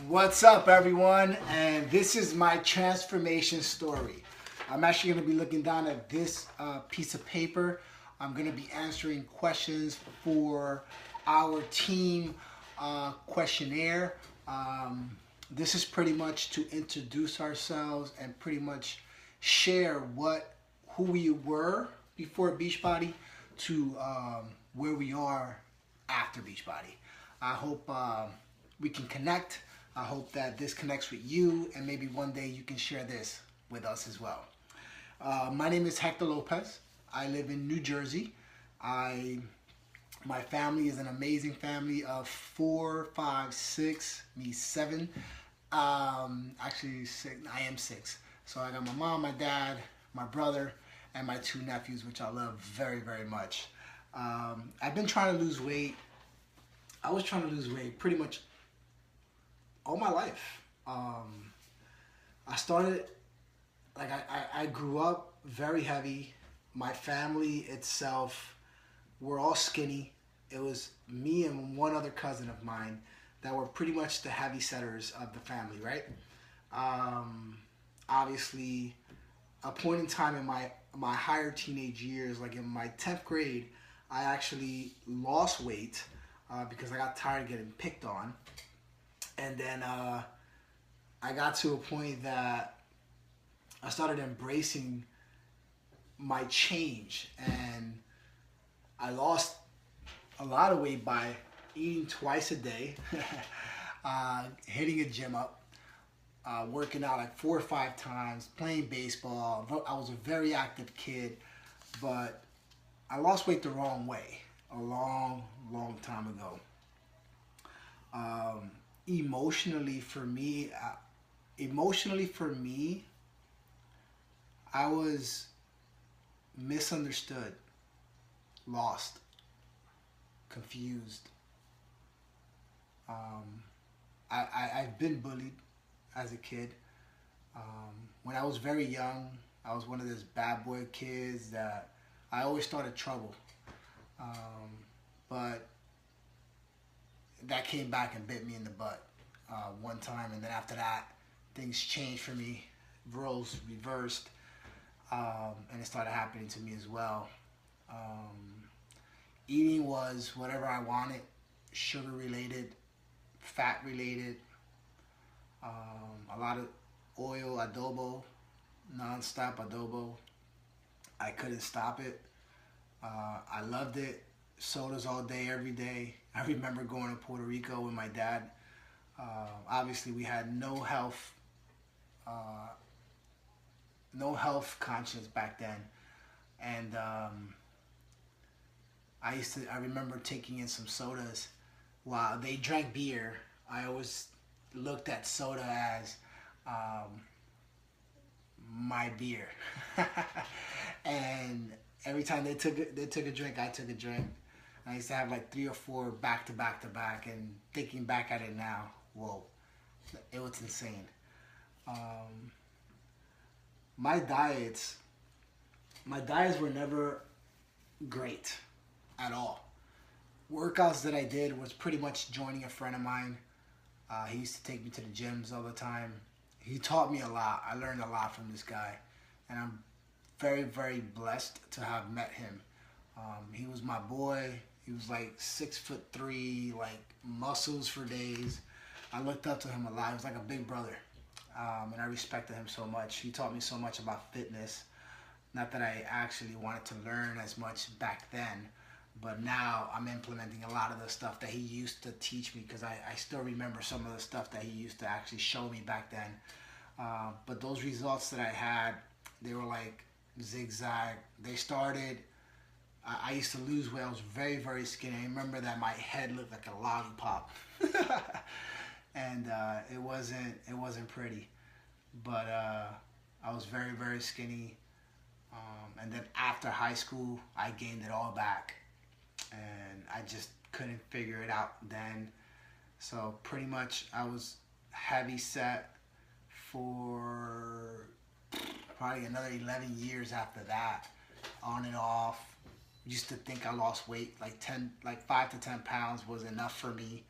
What's up, everyone? And this is my transformation story. I'm actually going to be looking down at this piece of paper. I'm going to be answering questions for our team questionnaire. This is pretty much to introduce ourselves and pretty much share who we were before Beachbody to where we are after Beachbody. I hope we can connect. I hope that this connects with you, and maybe one day you can share this with us as well. My name is Hector Lopez. I live in New Jersey. My family is an amazing family of 4, 5, 6, me 7. Actually, 6, I am 6. So I got my mom, my dad, my brother, and my 2 nephews, which I love very, very much. I've been trying to lose weight. I was trying to lose weight pretty much all my life. I started, like I grew up very heavy. My family itself, we're all skinny. It was me and one other cousin of mine that were pretty much the heavy setters of the family, right? Obviously, a point in time in my higher teenage years, like in my 10th grade, I actually lost weight because I got tired of getting picked on. And then I got to a point that I started embracing my change, and I lost a lot of weight by eating twice a day, hitting a gym up, working out like 4 or 5 times, playing baseball. I was a very active kid, but I lost weight the wrong way a long, long time ago. Emotionally for me, I was misunderstood, lost, confused. I've been bullied as a kid. When I was very young, I was one of those bad boy kids that I always started trouble. But that came back and bit me in the butt one time, and then after that, things changed for me. Roles reversed, and it started happening to me as well. Eating was whatever I wanted, sugar related, fat related, a lot of oil, adobo, non-stop adobo. I couldn't stop it. I loved it. Sodas all day, every day. I remember going to Puerto Rico with my dad. Obviously, we had no health conscience back then, and I remember taking in some sodas while they drank beer. I always looked at soda as my beer, and every time they took a drink, I took a drink. I used to have like 3 or 4 back to back to back, and thinking back at it now, whoa, it was insane. My diets were never great at all. Workouts that I did was pretty much joining a friend of mine. He used to take me to the gyms all the time. He taught me a lot. I learned a lot from this guy, and I'm very, very blessed to have met him. He was my boy. He was like 6'3", like muscles for days. I looked up to him a lot. He was like a big brother, and I respected him so much. He taught me so much about fitness. Not that I actually wanted to learn as much back then, but now I'm implementing a lot of the stuff that he used to teach me, because I still remember some of the stuff that he used to actually show me back then. But those results that I had, they were like zigzag. They started, I used to lose weight. I was very, very skinny. I remember that my head looked like a lollipop. And it wasn't pretty. But I was very, very skinny. And then after high school, I gained it all back. And I just couldn't figure it out then. So pretty much I was heavy set for probably another 11 years after that, on and off. Used to think I lost weight, like 5 to 10 pounds was enough for me,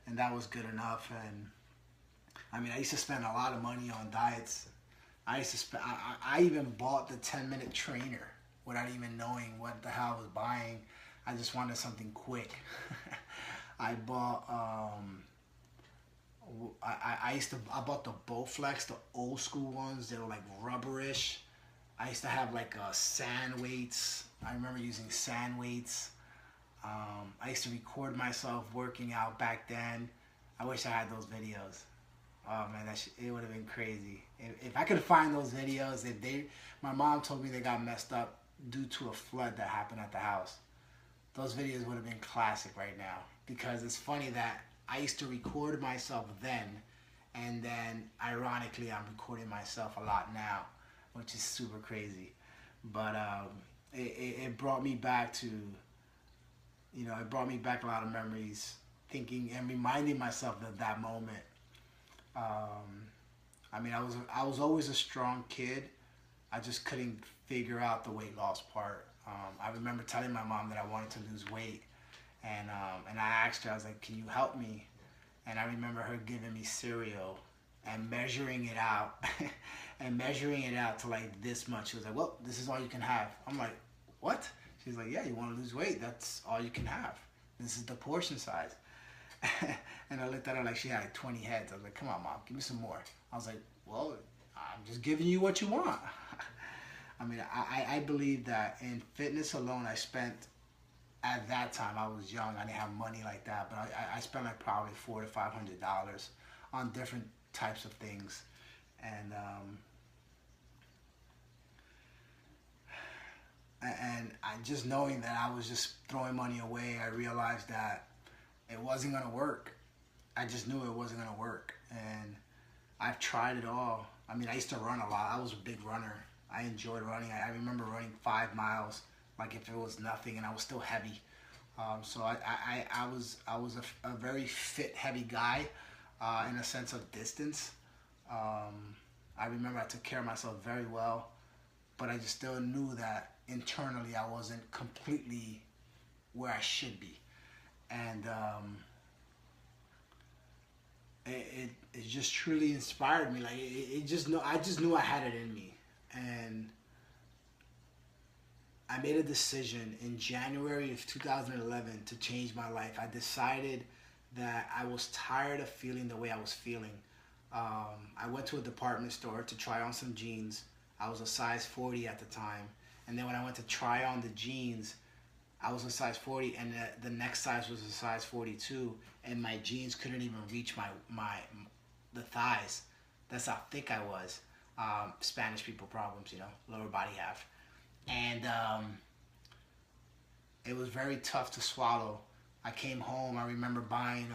and that was good enough. And I mean, I used to spend a lot of money on diets. I used to spend. I even bought the 10-minute trainer without even knowing what the hell I was buying. I just wanted something quick. I bought. I bought the Bowflex, the old school ones. They were like rubberish. I used to have like sand weights. I remember using sand weights. I used to record myself working out back then. I wish I had those videos. Oh man, it would have been crazy. If I could find those videos, my mom told me they got messed up due to a flood that happened at the house. Those videos would have been classic right now, because it's funny that I used to record myself then, and then ironically I'm recording myself a lot now, which is super crazy. But it brought me back to, it brought me back a lot of memories, thinking and reminding myself of that moment. I mean, I was always a strong kid. I just couldn't figure out the weight loss part. I remember telling my mom that I wanted to lose weight, and I asked her, I was like, "Can you help me?" And I remember her giving me cereal and measuring it out, and measuring it out to like this much. She was like, "Well, this is all you can have." I'm like, "What?" She's like, "Yeah, you want to lose weight? That's all you can have. This is the portion size." And I looked at her like she had like 20 heads. I was like, "Come on, Mom, give me some more." I was like, "Well, I'm just giving you what you want." I mean, I believe that in fitness alone, I spent, at that time, I was young, I didn't have money like that, but I spent like probably $400 to $500 on different types of things. And I just knowing that I was just throwing money away, I realized that it wasn't gonna work. I just knew it wasn't gonna work, and I've tried it all. I mean, I used to run a lot. I was a big runner. I enjoyed running. I remember running 5 miles like if it was nothing, and I was still heavy. So I was a very fit, heavy guy in a sense of distance. I remember I took care of myself very well, but I just still knew that internally I wasn't completely where I should be. And it just truly inspired me. Like I just knew I had it in me, and I made a decision in January of 2011 to change my life. I decided that I was tired of feeling the way I was feeling. I went to a department store to try on some jeans. I was a size 40 at the time, and then when I went to try on the jeans, I was a size 40, and the next size was a size 42, and my jeans couldn't even reach the thighs. That's how thick I was. Spanish people problems, lower body half. And it was very tough to swallow. I came home, I remember buying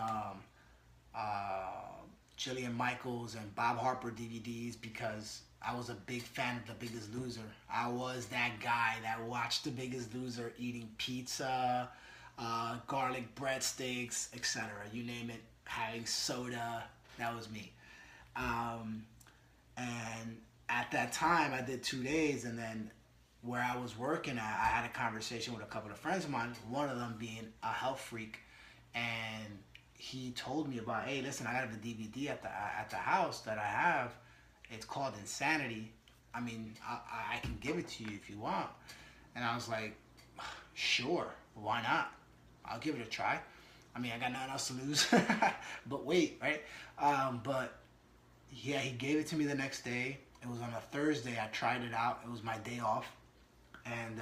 Jillian Michaels and Bob Harper DVDs because I was a big fan of The Biggest Loser. I was that guy that watched The Biggest Loser eating pizza, garlic breadsticks, etc. You name it, having soda. That was me. And at that time, I did 2 days, and then where I was working at, I had a conversation with a couple of friends of mine, one of them being a health freak, and he told me about, hey, listen, I got a DVD at the house that I have. It's called Insanity. I mean, I can give it to you if you want. And I was like, sure, why not? I'll give it a try. I mean, I got nothing else to lose. But wait, right? But yeah, he gave it to me the next day. It was on a Thursday. I tried it out. It was my day off. And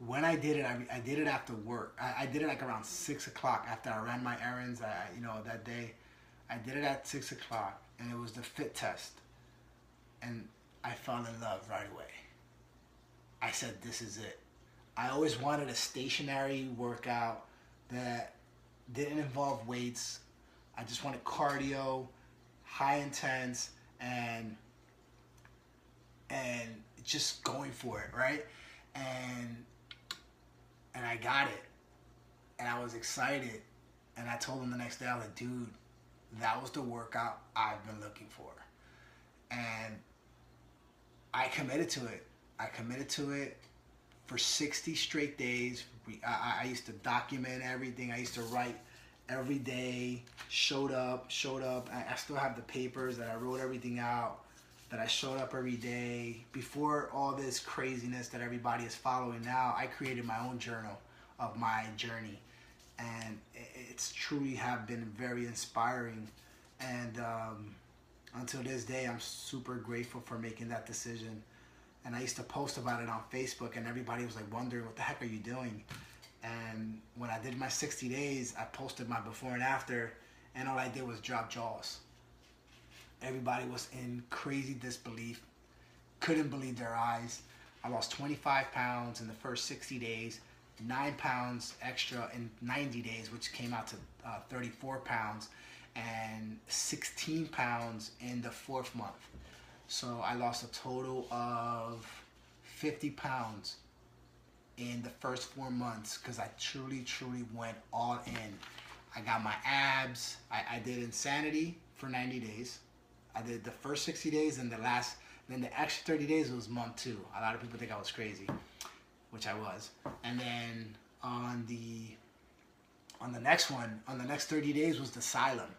when I did it, I did it after work. I did it like around 6 o'clock after I ran my errands. That day, I did it at 6 o'clock, and it was the fit test. And I fell in love right away. I said, this is it. I always wanted a stationary workout that didn't involve weights. I just wanted cardio, high intense, and just going for it, right? And I got it, and I was excited, and I told him the next day, I was like, dude, that was the workout I've been looking for. And I committed to it. I committed to it for 60 straight days. I used to document everything. I used to write every day, showed up. I still have the papers that I wrote everything out, that I showed up every day. Before all this craziness that everybody is following now, I created my own journal of my journey. And it's truly have been very inspiring. And until this day, I'm super grateful for making that decision. And I used to post about it on Facebook, and everybody was like wondering, what the heck are you doing? And when I did my 60 days, I posted my before and after, and all I did was drop jaws. Everybody was in crazy disbelief, couldn't believe their eyes. I lost 25 pounds in the first 60 days, 9 pounds extra in 90 days, which came out to 34 pounds, and 16 pounds in the 4th month. So I lost a total of 50 pounds in the first 4 months, because I truly went all in. I got my abs. I did insanity for 90 days. I did the first 60 days, and then the extra 30 days was month 2. A lot of people think I was crazy, which I was. And then on the next one, on the next 30 days was the Asylum.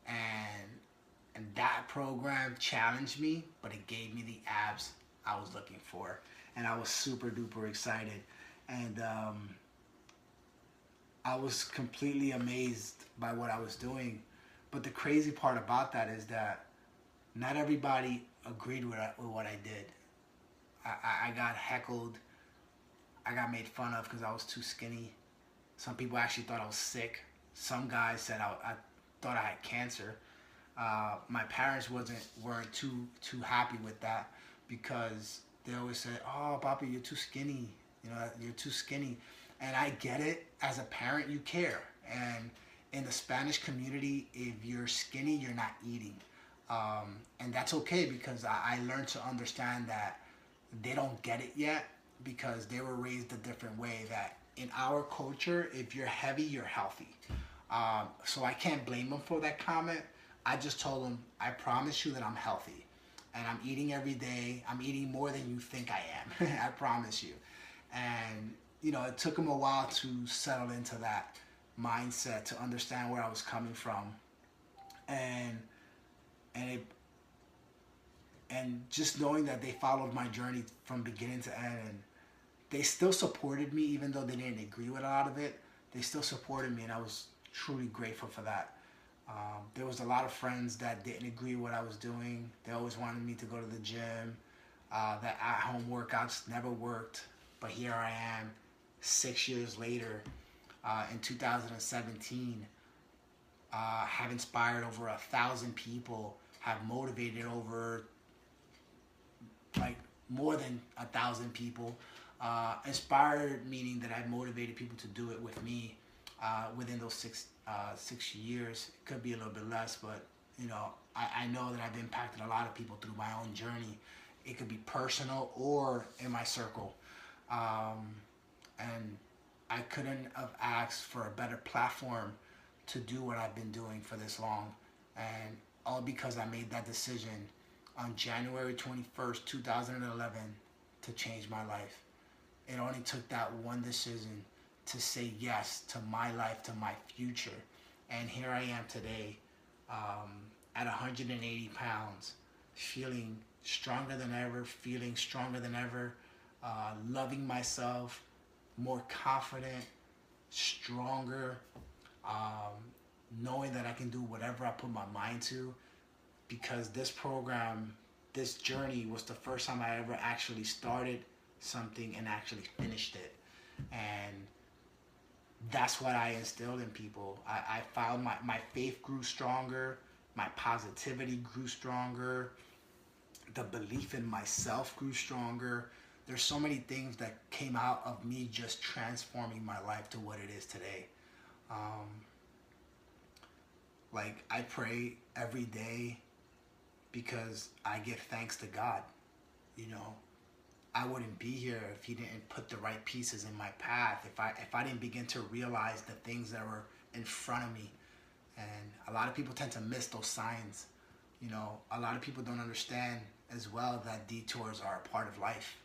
And that program challenged me, but it gave me the abs I was looking for. And I was super duper excited. And I was completely amazed by what I was doing. But the crazy part about that is that not everybody agreed with what I did. I got heckled. I got made fun of because I was too skinny. Some people actually thought I was sick. Some guys said I thought I had cancer. My parents weren't too happy with that, because they always said, "Oh, Papi, you're too skinny. You're too skinny." And I get it. As a parent, you care. And in the Spanish community, if you're skinny, you're not eating. And that's okay, because I learned to understand that they don't get it yet, because they were raised a different way, that in our culture, if you're heavy, you're healthy. So I can't blame them for that comment. I just told them, I promise you that I'm healthy. And I'm eating every day. I'm eating more than you think I am. I promise you. And, it took them a while to settle into that mindset, to understand where I was coming from. And just knowing that they followed my journey from beginning to end, and they still supported me, even though they didn't agree with a lot of it. They still supported me, and I was truly grateful for that. There was a lot of friends that didn't agree with what I was doing. They always wanted me to go to the gym. That at-home workouts never worked. But here I am, 6 years later, in 2017, have inspired over 1,000 people, have motivated over more than 1,000 people. Inspired meaning that I motivated people to do it with me within those 6 years. It could be a little bit less, but I know that I've impacted a lot of people through my own journey. It could be personal or in my circle. And I couldn't have asked for a better platform to do what I've been doing for this long. And all because I made that decision on January 21st, 2011 to change my life. It only took that one decision to say yes to my life, to my future. And here I am today, at 180 pounds, feeling stronger than ever, loving myself, more confident, stronger, knowing that I can do whatever I put my mind to, because this program, this journey was the first time I ever actually started something and actually finished it. And that's what I instilled in people. I found my faith grew stronger, my positivity grew stronger, the belief in myself grew stronger. There's so many things that came out of me just transforming my life to what it is today. I pray every day because I give thanks to God. I wouldn't be here if He didn't put the right pieces in my path, if I didn't begin to realize the things that were in front of me. And a lot of people tend to miss those signs. A lot of people don't understand as well that detours are a part of life.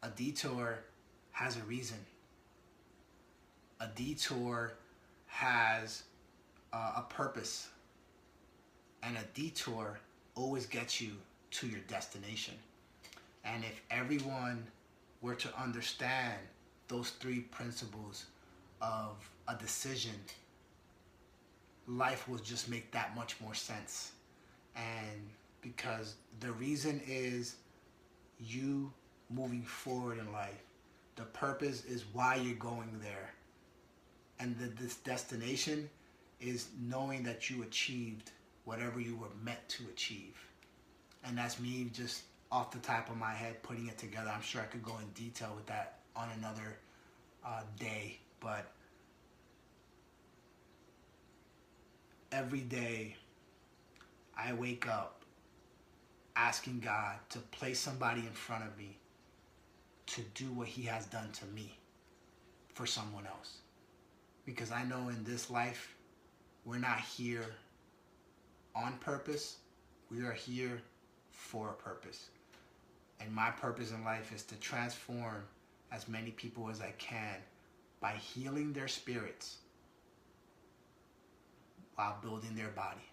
A detour has a reason. A detour has a purpose, and a detour always gets you to your destination. And if everyone were to understand those three principles of a decision, life will just make that much more sense. And because the reason is you moving forward in life. The purpose is why you're going there. And this destination is knowing that you achieved whatever you were meant to achieve. And that's me just off the top of my head putting it together. I'm sure I could go in detail with that on another day. But every day I wake up asking God to place somebody in front of me to do what He has done to me for someone else. Because I know in this life, we're not here on purpose. We are here for a purpose. And my purpose in life is to transform as many people as I can by healing their spirits while building their body,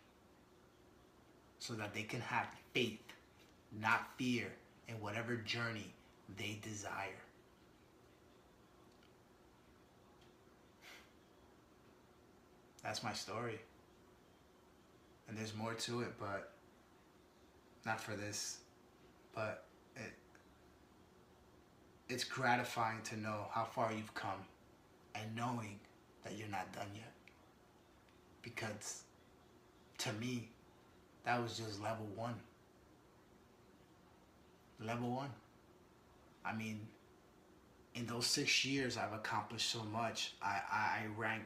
so that they can have faith, not fear, in whatever journey they desire. That's my story. And there's more to it, but not for this. But it's gratifying to know how far you've come and knowing that you're not done yet. Because to me, that was just level one. Level one. I mean, in those 6 years, I've accomplished so much. I rank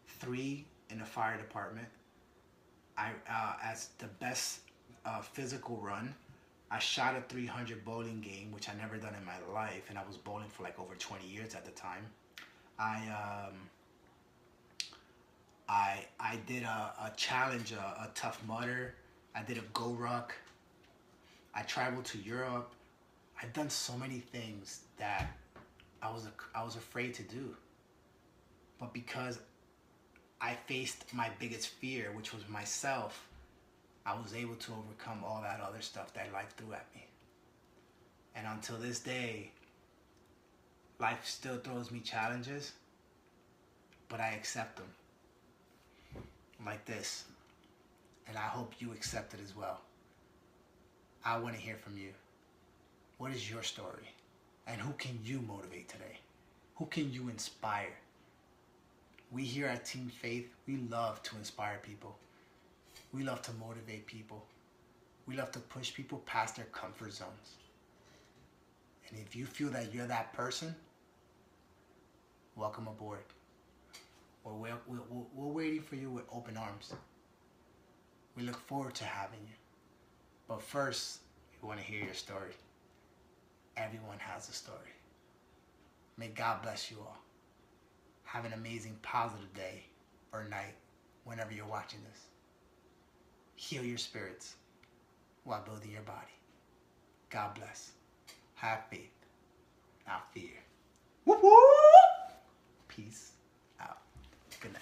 3 in the fire department. As the best physical run. I shot a 300 bowling game, which I never done in my life, and I was bowling for like over 20 years at the time. I did a challenge, a Tough Mudder. I did a Go Ruck. I traveled to Europe. I've done so many things that I was afraid to do. But because I faced my biggest fear, which was myself, I was able to overcome all that other stuff that life threw at me. And until this day, life still throws me challenges, but I accept them. Like this. And I hope you accept it as well. I want to hear from you. What is your story? And who can you motivate today? Who can you inspire? We here at Team Faith, we love to inspire people. We love to motivate people. We love to push people past their comfort zones. And if you feel that you're that person, welcome aboard. We're waiting for you with open arms. We look forward to having you. But first, we want to hear your story. Everyone has a story. May God bless you all. Have an amazing, positive day or night whenever you're watching this. Heal your spirits while building your body. God bless. Have faith, not fear. Whoop whoop! Peace out. Good night.